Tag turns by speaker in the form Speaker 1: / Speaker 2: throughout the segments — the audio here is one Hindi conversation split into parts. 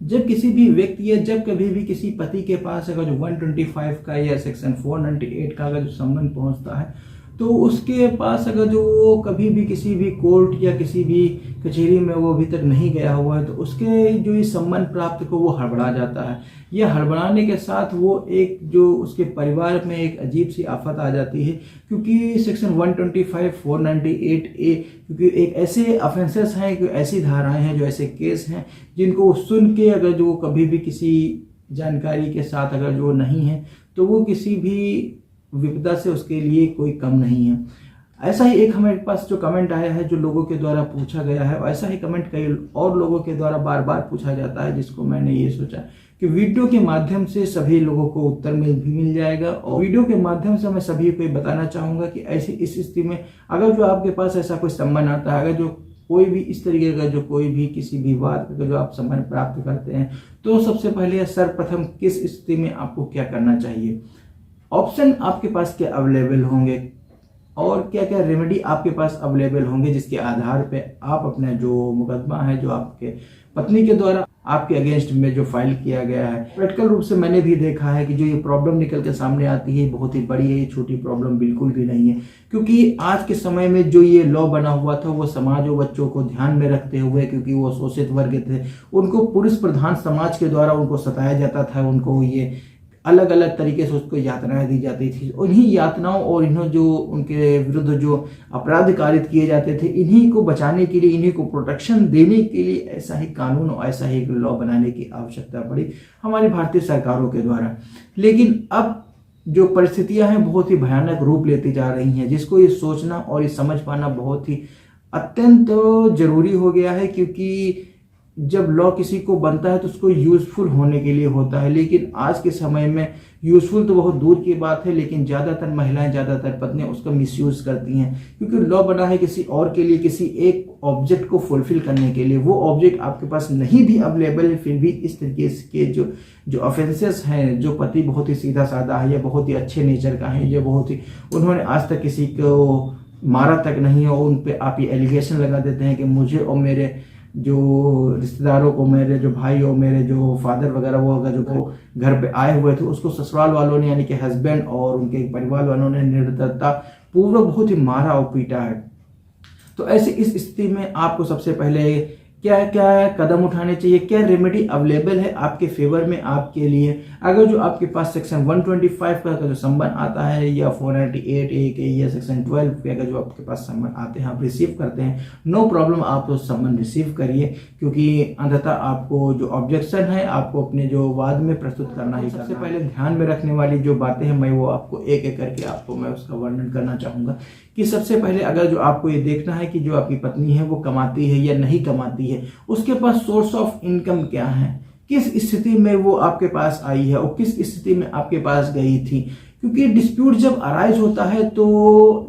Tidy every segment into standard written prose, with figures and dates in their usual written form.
Speaker 1: जब किसी भी व्यक्ति या जब कभी भी किसी पति के पास अगर जो 125 का या सेक्शन 498 का अगर जो सम्मन पहुंचता है, तो उसके पास अगर जो वो कभी भी किसी भी कोर्ट या किसी भी कचहरी में वो अभी तक नहीं गया हुआ है, तो उसके जो ये सम्मन प्राप्त को वो हड़बड़ा जाता है। यह हड़बड़ाने के साथ वो एक जो उसके परिवार में एक अजीब सी आफत आ जाती है, क्योंकि सेक्शन 125 498A क्योंकि एक ऐसे ऑफेंसेस हैं, कि ऐसी धाराएं हैं, जो ऐसे केस हैं जिनको सुन के अगर जो कभी भी किसी जानकारी के साथ अगर जो नहीं है, तो वो किसी भी विपदा से उसके लिए कोई कम नहीं है। ऐसा ही एक हमारे पास जो कमेंट आया है, जो लोगों के द्वारा पूछा गया है, ऐसा ही कमेंट कई और लोगों के द्वारा बार बार पूछा जाता है, जिसको मैंने ये सोचा कि वीडियो के माध्यम से सभी लोगों को उत्तर मिल जाएगा। और वीडियो के माध्यम से मैं सभी को बताना चाहूँगा कि ऐसी इस स्थिति में अगर जो आपके पास ऐसा कोई सम्मान आता है, अगर जो कोई भी इस तरीके का जो कोई भी किसी भी बात का जो आप सम्मान प्राप्त करते हैं, तो सबसे पहले सर्वप्रथम किस स्थिति में आपको क्या करना चाहिए, ऑप्शन आपके पास क्या अवेलेबल होंगे और क्या क्या रेमेडी आपके पास अवेलेबल होंगे, जिसके आधार पे आप अपना जो मुकदमा है जो आपके पत्नी के द्वारा आपके अगेंस्ट में जो फाइल किया गया है, प्रैक्टिकल रूप से मैंने भी देखा है कि जो ये प्रॉब्लम निकल के सामने आती है बहुत ही बड़ी है, ये छोटी प्रॉब्लम बिल्कुल भी नहीं है। क्योंकि आज के समय में जो ये लॉ बना हुआ था वो समाज और बच्चों को ध्यान में रखते हुए, क्योंकि वो शोषित वर्ग थे, उनको पुरुष प्रधान समाज के द्वारा उनको सताया जाता था, उनको ये अलग अलग तरीके से उसको यातनाएं दी जाती थी। उन्हीं यातनाओं और इन्हों जो उनके विरुद्ध जो अपराध कारित किए जाते थे, इन्हीं को बचाने के लिए, इन्हीं को प्रोटेक्शन देने के लिए ऐसा ही कानून और ऐसा ही लॉ बनाने की आवश्यकता पड़ी हमारी भारतीय सरकारों के द्वारा। लेकिन अब जो परिस्थितियां हैं बहुत ही भयानक रूप लेती जा रही हैं, जिसको ये सोचना और ये समझ पाना बहुत ही अत्यंत जरूरी हो गया है। क्योंकि जब लॉ किसी को बनता है तो उसको यूजफुल होने के लिए होता है, लेकिन आज के समय में यूजफुल तो बहुत दूर की बात है, लेकिन ज़्यादातर महिलाएं, ज़्यादातर पत्नियां उसका मिसयूज करती हैं। क्योंकि लॉ बना है किसी और के लिए, किसी एक ऑब्जेक्ट को फुलफिल करने के लिए, वो ऑब्जेक्ट आपके पास नहीं भी अवेलेबल है, फिर भी इस तरीके के जो ऑफेंसेस हैं, जो पति बहुत ही सीधा साधा है या बहुत ही अच्छे नेचर का है, या बहुत ही उन्होंने आज तक किसी को मारा तक नहीं हो, उन पर आप ये एलिगेशन लगा देते हैं कि मुझे और मेरे जो रिश्तेदारों को, मेरे जो भाई और मेरे जो फादर वगैरह वो अगर जो घर पे आए हुए थे, उसको ससुराल वालों ने यानी कि हस्बैंड और उनके परिवार वालों ने निर्दयता पूर्वक बहुत ही मारा और पीटा है। तो ऐसे इस स्थिति में आपको सबसे पहले क्या क्या कदम उठाने चाहिए, क्या रेमेडी अवेलेबल है आपके फेवर में, आपके लिए। अगर जो आपके पास सेक्शन 125 का जो सम्मन आता है या 498A के या सेक्शन 12 पे अगर जो आपके पास सम्मन आते हैं, आप रिसीव करते हैं, नो प्रॉब्लम, आप तो सम्मन रिसीव करिए। क्योंकि अंततः आपको जो ऑब्जेक्शन है आपको अपने जो वाद में प्रस्तुत करना ही। सबसे पहले ध्यान में रखने वाली जो बातें हैं, मैं वो आपको एक एक करके आपको मैं उसका वर्णन करना चाहूँगा। कि सबसे पहले अगर जो आपको ये देखना है कि जो आपकी पत्नी है वो कमाती है या नहीं कमाती है, उसके पास सोर्स ऑफ इनकम क्या है, किस स्थिति में वो आपके पास आई है और किस स्थिति में आपके पास गई थी। क्योंकि डिस्प्यूट जब अराइज होता है तो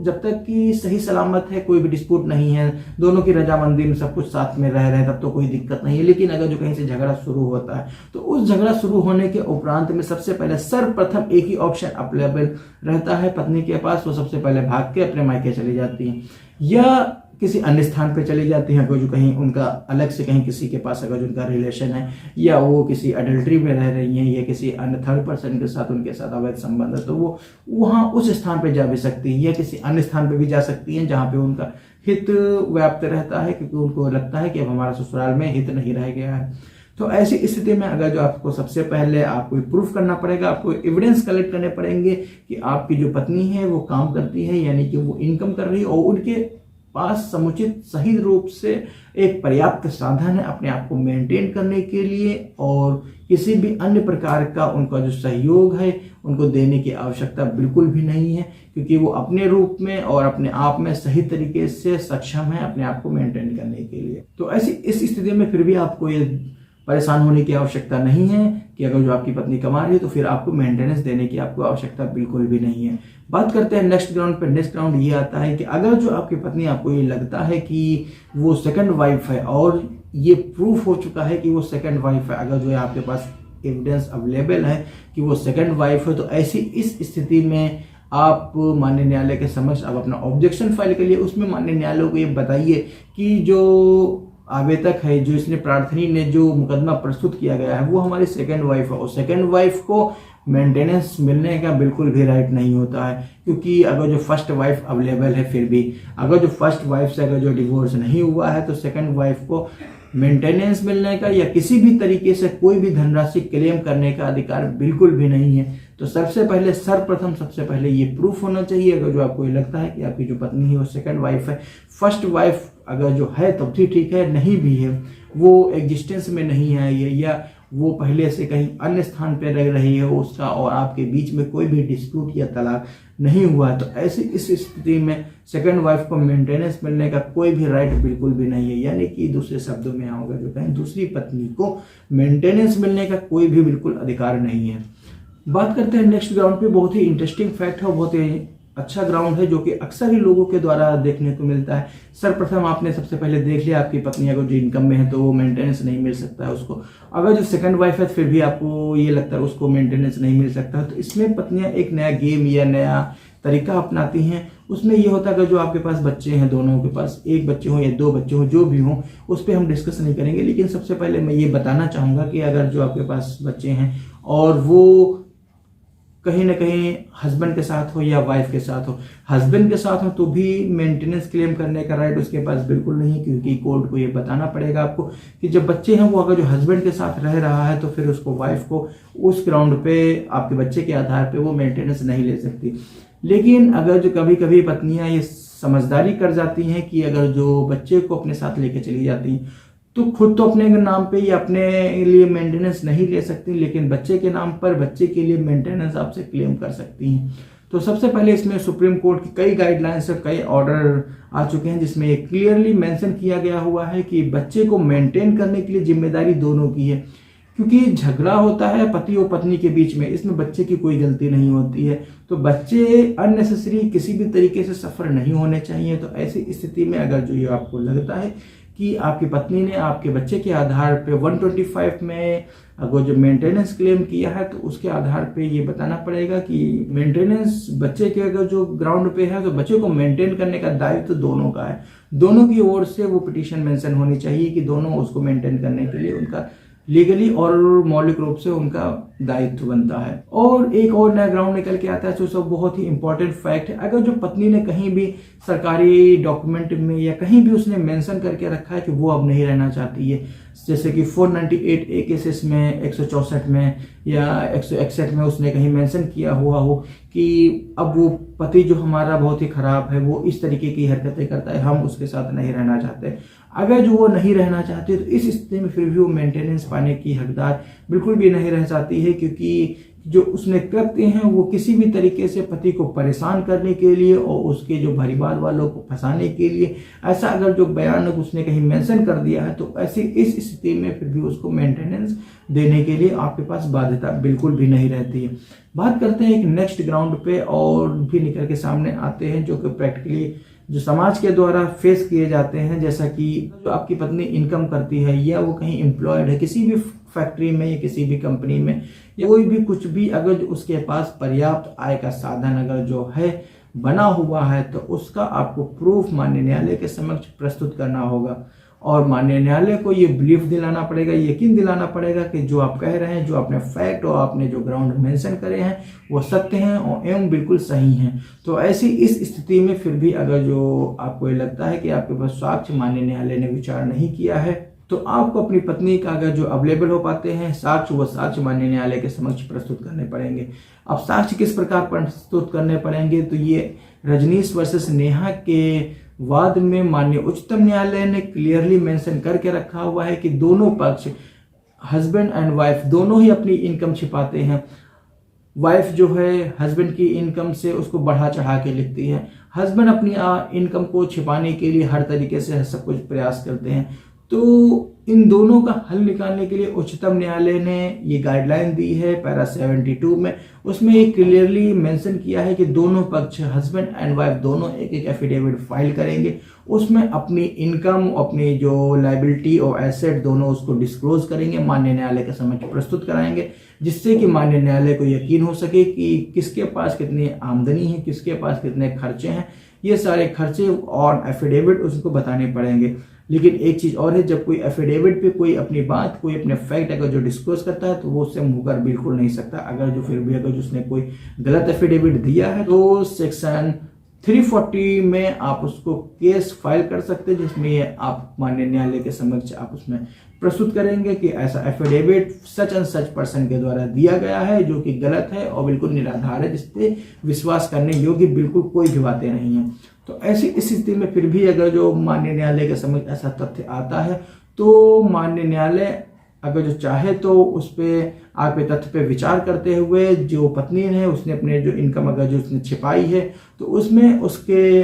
Speaker 1: जब तक कि सही सलामत है, कोई भी डिस्प्यूट नहीं है, दोनों की रजामंदी में सब कुछ साथ में रह रहे हैं, तब तो कोई दिक्कत नहीं है। लेकिन अगर जो कहीं से झगड़ा शुरू होता है तो उस झगड़ा शुरू होने के उपरांत में सबसे पहले सर्वप्रथम एक ही ऑप्शन अवेलेबल रहता है पत्नी के पास, वो सबसे पहले भाग के अपने मायके चली जाती हैं या किसी अन्य स्थान पे चली जाती हैं। अगर जो कहीं उनका अलग से कहीं किसी के पास अगर जो उनका रिलेशन है, या वो किसी अडल्ट्री में रह रही हैं, या किसी अन्य थर्ड पर्सन के साथ उनके साथ अवैध संबंध है, तो वो वहाँ उस स्थान पे जा भी सकती है या किसी अन्य स्थान पे भी जा सकती हैं जहाँ पे उनका हित व्याप्त रहता है, क्योंकि उनको लगता है कि अब हमारा ससुराल में हित नहीं रह गया है। तो ऐसी स्थिति में अगर जो आपको सबसे पहले आपको प्रूफ करना पड़ेगा, आपको एविडेंस कलेक्ट करने पड़ेंगे कि आपकी जो पत्नी है वो काम करती है, यानी कि वो इनकम कर रही है और उनके पास समुचित सही रूप से एक पर्याप्त साधन है अपने आप को मेंटेन करने के लिए, और किसी भी अन्य प्रकार का उनका जो सहयोग है उनको देने की आवश्यकता बिल्कुल भी नहीं है, क्योंकि वो अपने रूप में और अपने आप में सही तरीके से सक्षम है अपने आप को मेंटेन करने के लिए। तो ऐसी इस स्थिति में फिर भी आपको ये परेशान होने की आवश्यकता नहीं है कि अगर जो आपकी पत्नी कमा रही है तो फिर आपको मेंटेनेंस देने की आपको आवश्यकता बिल्कुल भी नहीं है। बात करते हैं नेक्स्ट ग्राउंड पे। नेक्स्ट ग्राउंड ये आता है कि अगर जो आपकी पत्नी, आपको ये लगता है कि वो सेकंड वाइफ है और ये प्रूफ हो चुका है कि वो सेकंड वाइफ है, अगर जो है आपके पास एविडेंस अवेलेबल है कि वो सेकंड वाइफ है, तो ऐसी इस स्थिति में आप माननीय न्यायालय के समक्ष आप अपना ऑब्जेक्शन फाइल करिए। उसमें माननीय न्यायालय को ये बताइए कि जो आवेदक है, जो इसने प्रार्थनी ने जो मुकदमा प्रस्तुत किया गया है वो हमारी सेकंड वाइफ है, और सेकंड वाइफ को मेंटेनेंस मिलने का बिल्कुल भी राइट नहीं होता है, क्योंकि अगर जो फर्स्ट वाइफ अवेलेबल है, फिर भी अगर जो फर्स्ट वाइफ से अगर जो डिवोर्स नहीं हुआ है तो सेकंड वाइफ को मेंटेनेंस मिलने का या किसी भी तरीके से कोई भी धनराशि क्लेम करने का अधिकार बिल्कुल भी नहीं है। तो सबसे पहले ये प्रूफ होना चाहिए, अगर जो आपको ये लगता है कि आपकी जो पत्नी है वो सेकंड वाइफ है। फर्स्ट वाइफ अगर जो है तब भी ठीक है, नहीं भी है, वो एग्जिस्टेंस में नहीं है ये, या वो पहले से कहीं अन्य स्थान पर रह रही है उसका और आपके बीच में कोई भी डिस्प्यूट या तलाक नहीं हुआ है, तो ऐसी इस स्थिति में सेकंड वाइफ को मेंटेनेंस मिलने का कोई भी राइट बिल्कुल भी नहीं है। यानी कि दूसरे शब्दों में होगा जो कहें, दूसरी पत्नी को मेंटेनेंस मिलने का कोई भी बिल्कुल अधिकार नहीं है। बात करते हैं नेक्स्ट ग्राउंड पे, बहुत ही इंटरेस्टिंग फैक्ट है, बहुत ही अच्छा ग्राउंड है जो कि अक्सर ही लोगों के द्वारा देखने को मिलता है। सर्वप्रथम आपने सबसे पहले देख लिया, आपकी पत्नी अगर जो इनकम में है तो वो मेंटेनेंस नहीं मिल सकता है उसको। अगर जो सेकंड वाइफ है फिर भी आपको ये लगता है उसको मेंटेनेंस नहीं मिल सकता है, तो इसमें पत्नियां एक नया गेम या नया तरीका अपनाती हैं। उसमें ये होता है कि जो आपके पास बच्चे हैं, दोनों के पास एक बच्चे हों या दो बच्चे हों, जो भी हों, उस पर हम डिस्कस नहीं करेंगे, लेकिन सबसे पहले मैं ये बताना चाहूँगा कि अगर जो आपके पास बच्चे हैं और वो कहीं ना कहीं हस्बैंड के साथ हो या वाइफ के साथ हो, हस्बैंड के साथ हो तो भी मेंटेनेंस क्लेम करने का राइट उसके पास बिल्कुल नहीं, क्योंकि कोर्ट को ये बताना पड़ेगा आपको कि जब बच्चे हैं वो अगर जो हस्बैंड के साथ रह रहा है तो फिर उसको वाइफ को उस ग्राउंड पे आपके बच्चे के आधार पे वो मेंटेनेंस नहीं ले सकती। लेकिन अगर जो कभी कभी पत्नियां ये समझदारी कर जाती हैं कि अगर जो बच्चे को अपने साथ लेके चली जाती हैं तो खुद तो अपने नाम पे या अपने लिए मेंटेनेंस नहीं ले सकती, लेकिन बच्चे के नाम पर बच्चे के लिए मेंटेनेंस आपसे क्लेम कर सकती हैं। तो सबसे पहले इसमें सुप्रीम कोर्ट की कई गाइडलाइंस और कई ऑर्डर आ चुके हैं जिसमें ये क्लियरली मेंशन किया गया हुआ है कि बच्चे को मेंटेन करने के लिए जिम्मेदारी दोनों की है, क्योंकि झगड़ा होता है पति और पत्नी के बीच में, इसमें बच्चे की कोई गलती नहीं होती है, तो बच्चे अननेसेसरी किसी भी तरीके से सफर नहीं होने चाहिए। तो ऐसी स्थिति में अगर जो ये आपको लगता है कि आपकी पत्नी ने आपके बच्चे के आधार पे 125 में अगर जो मेंटेनेंस क्लेम किया है तो उसके आधार पे ये बताना पड़ेगा कि मेंटेनेंस बच्चे के अगर जो ग्राउंड पे है तो बच्चे को मेंटेन करने का दायित्व तो दोनों का है, दोनों की ओर से वो पिटीशन मेंशन होनी चाहिए कि दोनों उसको मेंटेन करने के लिए उनका लीगली और मौलिक रूप से उनका दायित्व बनता है। और एक और नया ग्राउंड निकल के आता है जो सब बहुत ही इंपॉर्टेंट फैक्ट है, अगर जो पत्नी ने कहीं भी सरकारी डॉक्यूमेंट में या कहीं भी उसने मेंशन करके रखा है कि वो अब नहीं रहना चाहती है, जैसे कि 498 ए केसेस में 164 में या 161 में उसने कहीं मेंशन किया हुआ हो कि अब वो पति जो हमारा बहुत ही खराब है, वो इस तरीके की हरकतें करता है, हम उसके साथ नहीं रहना चाहते। अगर जो वो नहीं रहना चाहते तो इस स्थिति में फिर भी वो मेंटेनेंस पाने की हकदार बिल्कुल भी नहीं रह जाती है, क्योंकि जो उसने कृत्य हैं वो किसी भी तरीके से पति को परेशान करने के लिए और उसके जो परिवार वालों को फंसाने के लिए, ऐसा अगर जो बयान उसने कहीं मेंशन कर दिया है तो ऐसी इस स्थिति में फिर भी उसको मेंटेनेंस देने के लिए आपके पास बाध्यता बिल्कुल भी नहीं रहती है। बात करते हैं एक नेक्स्ट ग्राउंड पे और भी निकल के सामने आते हैं जो कि प्रैक्टिकली जो समाज के द्वारा फेस किए जाते हैं, जैसा कि जो आपकी पत्नी इनकम करती है या वो कहीं एम्प्लॉयड है किसी भी फैक्ट्री में या किसी भी कंपनी में या कोई भी कुछ भी, अगर उसके पास पर्याप्त आय का साधन अगर जो है बना हुआ है तो उसका आपको प्रूफ माननीय न्यायालय के समक्ष प्रस्तुत करना होगा और माननीय न्यायालय को ये बिलीफ दिलाना पड़ेगा, यकीन दिलाना पड़ेगा कि जो आप कह रहे हैं, जो आपने फैक्ट और आपने जो ग्राउंड मेंशन करे हैं वो सत्य हैं और एवं बिल्कुल सही हैं। तो ऐसी इस स्थिति में फिर भी अगर जो आपको ये लगता है कि आपके पास साक्ष्य माननीय न्यायालय ने विचार नहीं किया है तो आपको अपनी पत्नी का अगर जो अवेलेबल हो पाते हैं साक्ष्य, वो साक्ष्य माननीय न्यायालय के समक्ष प्रस्तुत करने पड़ेंगे। अब साक्ष्य किस प्रकार प्रस्तुत करने पड़ेंगे, तो ये रजनीश वर्सेस नेहा के वाद में माननीय उच्चतम न्यायालय ने क्लियरली मेंशन करके रखा हुआ है कि दोनों पक्ष हस्बैंड एंड वाइफ दोनों ही अपनी इनकम छिपाते हैं। वाइफ जो है हस्बैंड की इनकम से उसको बढ़ा चढ़ा के लिखती है, हस्बैंड अपनी इनकम को छिपाने के लिए हर तरीके से सब कुछ प्रयास करते हैं। तो इन दोनों का हल निकालने के लिए उच्चतम न्यायालय ने ये गाइडलाइन दी है पैरा 72 में, उसमें एक क्लियरली मेंशन किया है कि दोनों पक्ष हस्बैंड एंड वाइफ दोनों एक एक एफिडेविट फाइल करेंगे, उसमें अपनी इनकम, अपनी जो लायबिलिटी और एसेट दोनों उसको डिस्क्लोज करेंगे, माननीय न्यायालय के समक्ष प्रस्तुत कराएंगे, जिससे कि माननीय न्यायालय को यकीन हो सके कि किसके पास कितनी आमदनी है, किसके पास कितने खर्चे हैं, ये सारे खर्चे और एफिडेविट उसको बताने पड़ेंगे। लेकिन एक चीज़ और है, जब कोई एफिडेविट पे कोई अपनी बात, कोई अपने फैक्ट अगर जो डिस्क्लोज करता है तो वो उससे मुकर बिल्कुल नहीं सकता। अगर जो फिर भी अगर जो उसने कोई गलत एफिडेविट दिया है तो सेक्शन 340 में आप उसको केस फाइल कर सकते हैं, जिसमें आप माननीय न्यायालय के समक्ष आप उसमें प्रस्तुत करेंगे कि ऐसा affidavit such and such person के द्वारा दिया गया है जो कि गलत है और बिल्कुल निराधार है, जिसपे विश्वास करने योग्य बिल्कुल कोई भी बातें नहीं है। तो ऐसी स्थिति में फिर भी अगर जो माननीय न्यायालय के समक्ष ऐसा तथ्य आता है तो माननीय न्यायालय अगर जो चाहे तो उस पर आपके तथ्य पे विचार करते हुए जो पत्नी है उसने अपने जो इनकम अगर जो उसने छिपाई है तो उसमें उसके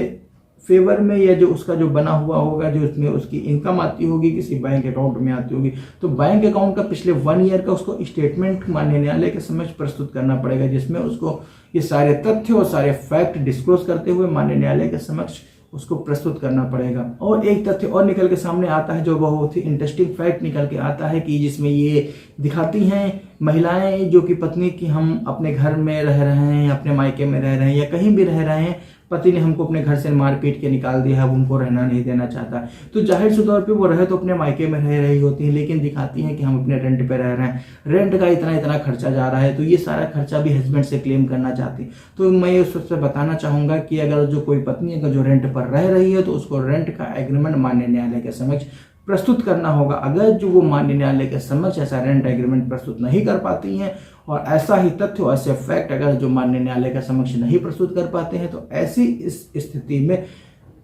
Speaker 1: फेवर में या जो उसका जो बना हुआ होगा, जो उसमें उसकी इनकम आती होगी किसी बैंक अकाउंट में आती होगी, तो बैंक अकाउंट का पिछले 1 ईयर का उसको स्टेटमेंट माननीय न्यायालय के समक्ष प्रस्तुत करना पड़ेगा, जिसमें उसको ये सारे तथ्य और सारे फैक्ट डिस्क्लोज करते हुए माननीय न्यायालय के समक्ष उसको प्रस्तुत करना पड़ेगा। और एक तथ्य और निकल के सामने आता है जो बहुत ही इंटरेस्टिंग फैक्ट निकल के आता है कि जिसमें ये दिखाती हैं महिलाएं जो कि पत्नी की हम अपने घर में रह रहे हैं या अपने मायके में रह रहे हैं या कहीं भी रह रहे हैं, पति ने हमको अपने घर से मार पीट के निकाल दिया है, वो उनको रहना नहीं देना चाहता, तो जाहिर सी तौर पे वो रहे तो अपने मायके में रह रही होती है, लेकिन दिखाती हैं कि हम अपने रेंट पे रह रहे हैं, रेंट का इतना इतना खर्चा जा रहा है, तो ये सारा खर्चा भी हस्बैंड से क्लेम करना चाहती। तो मैं उससे बताना चाहूँगा कि अगर जो कोई पत्नी अगर जो रेंट पर रह रही है तो उसको रेंट का एग्रीमेंट माननीय न्यायालय के समक्ष प्रस्तुत करना होगा। अगर जो वो माननीय न्यायालय के समक्ष ऐसा रेंट एग्रीमेंट प्रस्तुत नहीं कर पाती हैं और ऐसा ही तथ्य और ऐसे फैक्ट अगर जो माननीय न्यायालय के समक्ष नहीं प्रस्तुत कर पाते हैं तो ऐसी इस स्थिति में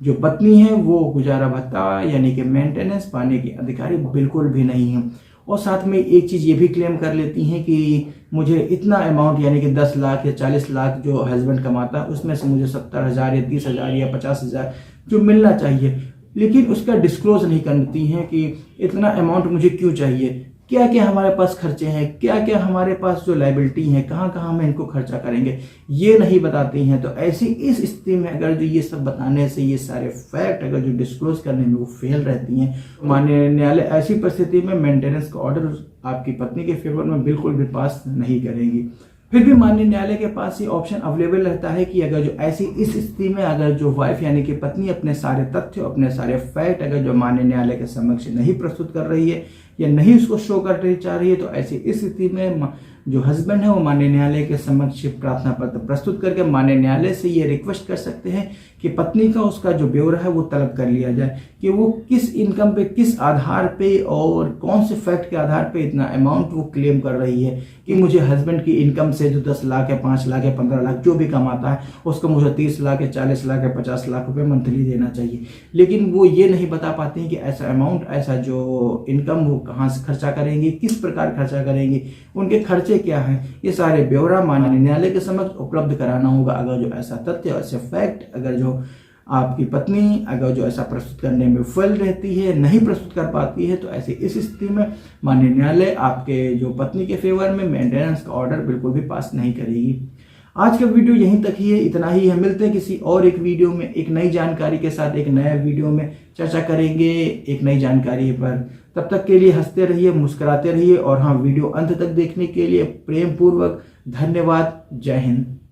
Speaker 1: जो पत्नी है वो गुजारा भत्ता यानी कि मेंटेनेंस पाने की अधिकारी बिल्कुल भी नहीं है। और साथ में एक चीज़ ये भी क्लेम कर लेती हैं कि मुझे इतना अमाउंट यानी कि 10 लाख या 40 लाख जो हस्बैंड कमाता है उसमें से मुझे 70,000 या 30,000 या 50,000 जो मिलना चाहिए, लेकिन उसका डिस्क्लोज नहीं करती हैं कि इतना अमाउंट मुझे क्यों चाहिए, क्या क्या हमारे पास खर्चे हैं, क्या क्या हमारे पास जो लाइबिलिटी हैं, कहाँ कहाँ हम इनको खर्चा करेंगे, ये नहीं बताती हैं। तो ऐसी इस स्थिति में अगर जो ये सब बताने से ये सारे फैक्ट अगर जो डिस्क्लोज करने में वो फेल रहती हैं, माननीय न्यायालय ऐसी परिस्थिति में मेंटेनेंस का ऑर्डर आपकी पत्नी के फेवर में बिल्कुल भी पास नहीं करेगी। फिर भी माननीय न्यायालय के पास ये ऑप्शन अवेलेबल रहता है कि अगर जो ऐसी इस स्थिति में अगर जो वाइफ यानी कि पत्नी अपने सारे तथ्य अपने सारे फैक्ट अगर जो माननीय न्यायालय के समक्ष नहीं प्रस्तुत कर रही है या नहीं उसको शो करनी चाह रही है, तो ऐसी इस स्थिति में जो हस्बैंड है वो माननीय न्यायालय के समक्ष प्रार्थना पत्र प्रस्तुत करके माननीय न्यायालय से ये रिक्वेस्ट कर सकते हैं कि पत्नी का उसका जो ब्यौरा है वो तलब कर लिया जाए कि वो किस इनकम पे, किस आधार पे और कौन से फैक्ट के आधार पे इतना अमाउंट वो क्लेम कर रही है कि मुझे हस्बैंड की इनकम से जो 10 लाख या 5 लाख या 15 लाख जो भी कमाता है उसको मुझे 30 लाख या 40 लाख या 50 लाख रुपए मंथली देना चाहिए। लेकिन वो ये नहीं बता पाते हैं कि ऐसा अमाउंट, ऐसा जो इनकम वो कहाँ से खर्चा करेंगी, किस प्रकार खर्चा करेंगी, उनके खर्चे क्या हैं, ये सारे ब्यौरा माननीय न्यायालय के समक्ष उपलब्ध कराना होगा। अगर जो ऐसा तथ्य, ऐसे फैक्ट अगर जो आपकी पत्नी अगर जो ऐसा प्रस्तुत करने में फेल रहती है, नहीं प्रस्तुत कर पाती है, तो ऐसी इस स्थिति में माननीय न्यायालय आपके जो पत्नी के फेवर में मेंटेनेंस का ऑर्डर बिल्कुल भी पास नहीं करेगी। आज का वीडियो यहीं तक ही है, इतना ही है। मिलते हैं किसी और एक वीडियो में एक नई जानकारी के साथ, एक नया वीडियो में चर्चा करेंगे एक नई जानकारी पर। तब तक के लिए हंसते रहिए, मुस्कुराते रहिए और हाँ, वीडियो अंत तक देखने के लिए प्रेम पूर्वक धन्यवाद। जय हिंद।